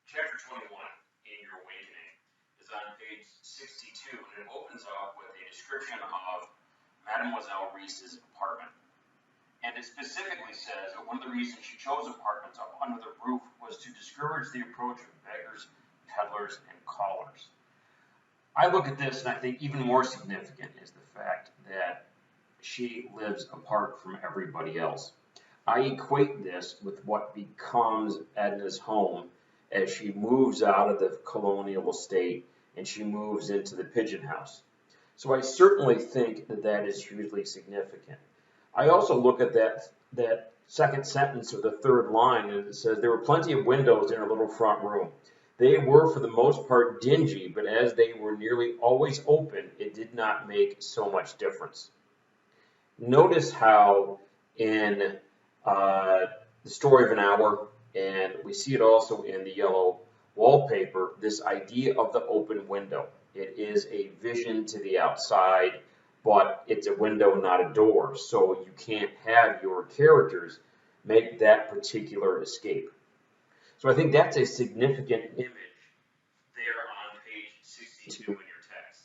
Chapter 21 in Your Awakening is on page 62, and it opens up with a description of Mademoiselle Reese's apartment. And it specifically says that one of the reasons she chose apartments up under the roof was to discourage the approach of beggars, peddlers, and callers. I look at this and I think even more significant is the fact that she lives apart from everybody else. I equate this with what becomes Edna's home as she moves out of the colonial estate and she moves into the pigeon house. So I certainly think that that is hugely significant. I also look at that second sentence or the third line, and it says there were plenty of windows in her little front room. They were for the most part dingy, but as they were nearly always open, it did not make so much difference. Notice how in The Story of an Hour, and we see it also in the yellow wallpaper, this idea of the open window. It is a vision to the outside, but it's a window, not a door, so you can't have your characters make that particular escape. So I think that's a significant image there on page 62 in your text.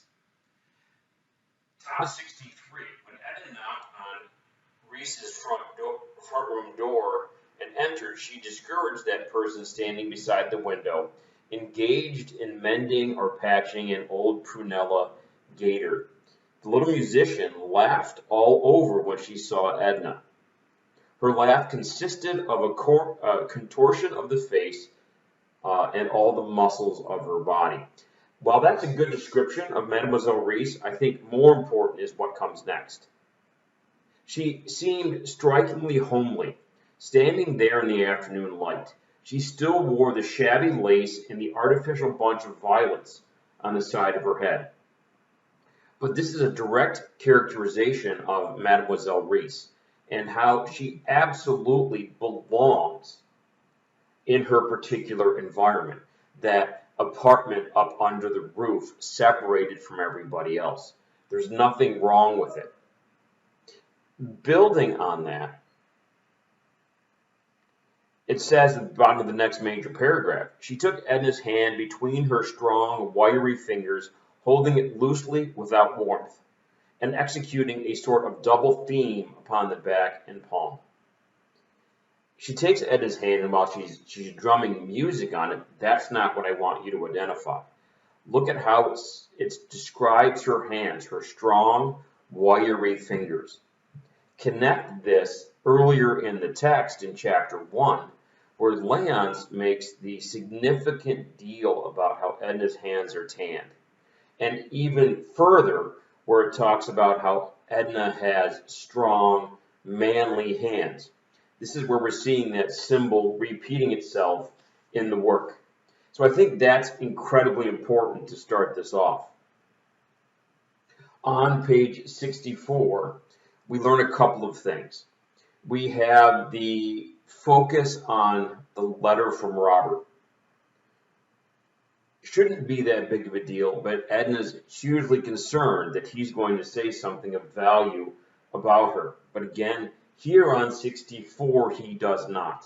Top of 63, when Edna knocked on Reese's front room door and entered, she discouraged that person standing beside the window, engaged in mending or patching an old prunella gaiter. The little musician laughed all over when she saw Edna. Her laugh consisted of a contortion of the face and all the muscles of her body. While that's a good description of Mademoiselle Reese, I think more important is what comes next. She seemed strikingly homely, standing there in the afternoon light. She still wore the shabby lace and the artificial bunch of violets on the side of her head. But this is a direct characterization of Mademoiselle Reese and how she absolutely belongs in her particular environment, that apartment up under the roof, separated from everybody else. There's nothing wrong with it. Building on that, it says at the bottom of the next major paragraph, she took Edna's hand between her strong, wiry fingers, holding it loosely without warmth, and executing a sort of double theme upon the back and palm. She takes Edna's hand, and while she's drumming music on it, that's not what I want you to identify. Look at how it describes her hands, her strong, wiry fingers. Connect this earlier in the text in chapter 1, where Léonce makes the significant deal about how Edna's hands are tanned. And even further, where it talks about how Edna has strong, manly hands. This is where we're seeing that symbol repeating itself in the work. So I think that's incredibly important to start this off. On page 64, we learn a couple of things. We have the focus on the letter from Robert. Shouldn't be that big of a deal, but Edna's hugely concerned that he's going to say something of value about her. But again, here on 64, he does not.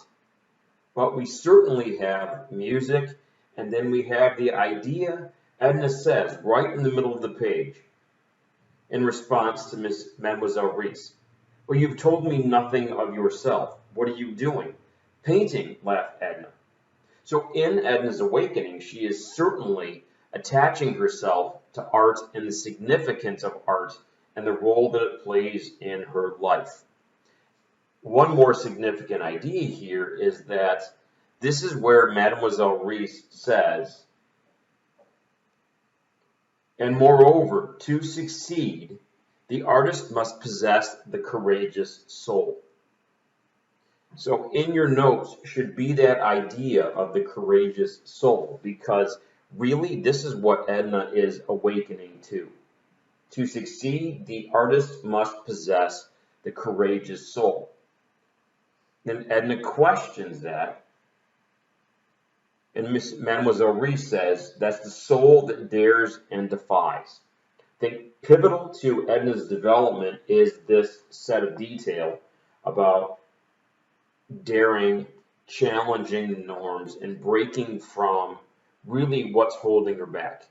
But we certainly have music, and then we have the idea Edna says right in the middle of the page in response to Mademoiselle Reese. Well, you've told me nothing of yourself. What are you doing? Painting, laughed Edna. So in Edna's awakening, she is certainly attaching herself to art and the significance of art and the role that it plays in her life. One more significant idea here is that this is where Mademoiselle Reese says, and moreover, to succeed, the artist must possess the courageous soul. So in your notes should be that idea of the courageous soul, because really this is what Edna is awakening to. To succeed, the artist must possess the courageous soul. And Edna questions that, and Mademoiselle Reese says that's the soul that dares and defies. I think pivotal to Edna's development is this set of detail about daring challenging the norms and breaking from really what's holding her back.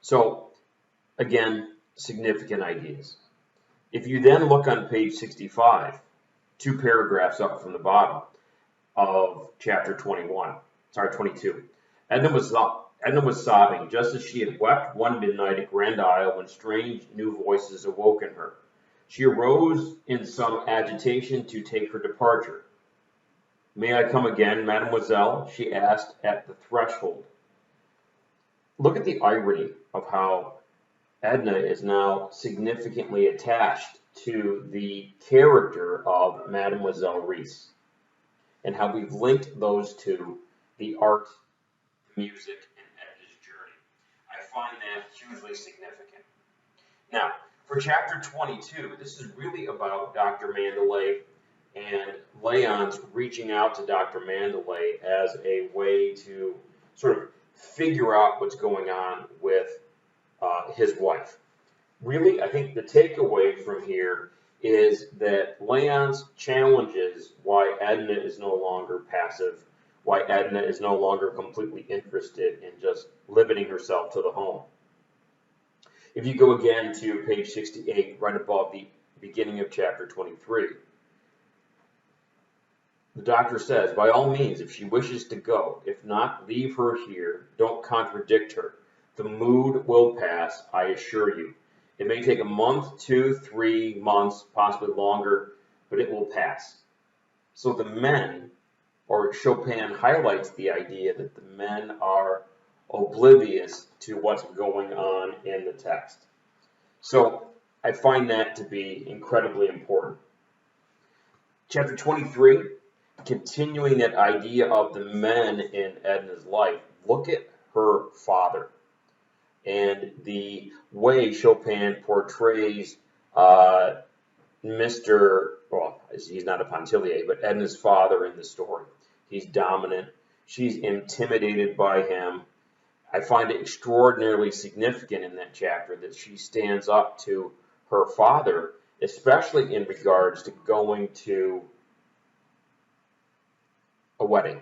So again, significant ideas. If you then look on page 65, 2 paragraphs up from the bottom of chapter 22, Edna was sobbing just as she had wept one midnight at Grand Isle when strange new voices awoke in her. She arose in some agitation to take her departure. May I come again, mademoiselle? She asked at the threshold. Look at the irony of how Edna is now significantly attached to the character of Mademoiselle Reisz, and how we've linked those two, the art, music, and Edna's journey. I find that hugely significant. Now, for chapter 22, this is really about Dr. Mandelet and Leon's reaching out to Dr. Mandelet as a way to sort of figure out what's going on with his wife. Really, I think the takeaway from here is that Leon's challenges why Edna is no longer passive, why Edna is no longer completely interested in just limiting herself to the home. If you go again to page 68, right above the beginning of chapter 23, the doctor says, by all means, if she wishes to go, if not, leave her here. Don't contradict her. The mood will pass, I assure you. It may take a month, 2, 3 months, possibly longer, but it will pass. So the men, or Chopin highlights the idea that the men are oblivious to what's going on in the text. So I find that to be incredibly important. Chapter 23, continuing that idea of the men in Edna's life. Look at her father and the way Chopin portrays well, he's not a Pontillier, but Edna's father in the story. He's dominant. She's intimidated by him. I find it extraordinarily significant in that chapter that she stands up to her father, especially in regards to going to a wedding.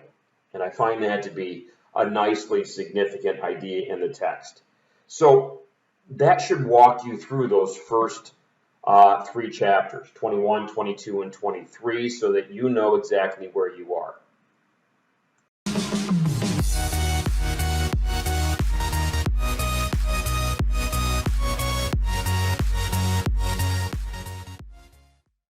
And I find that to be a nicely significant idea in the text. So that should walk you through those first 3 chapters, 21, 22, and 23, so that you know exactly where you are.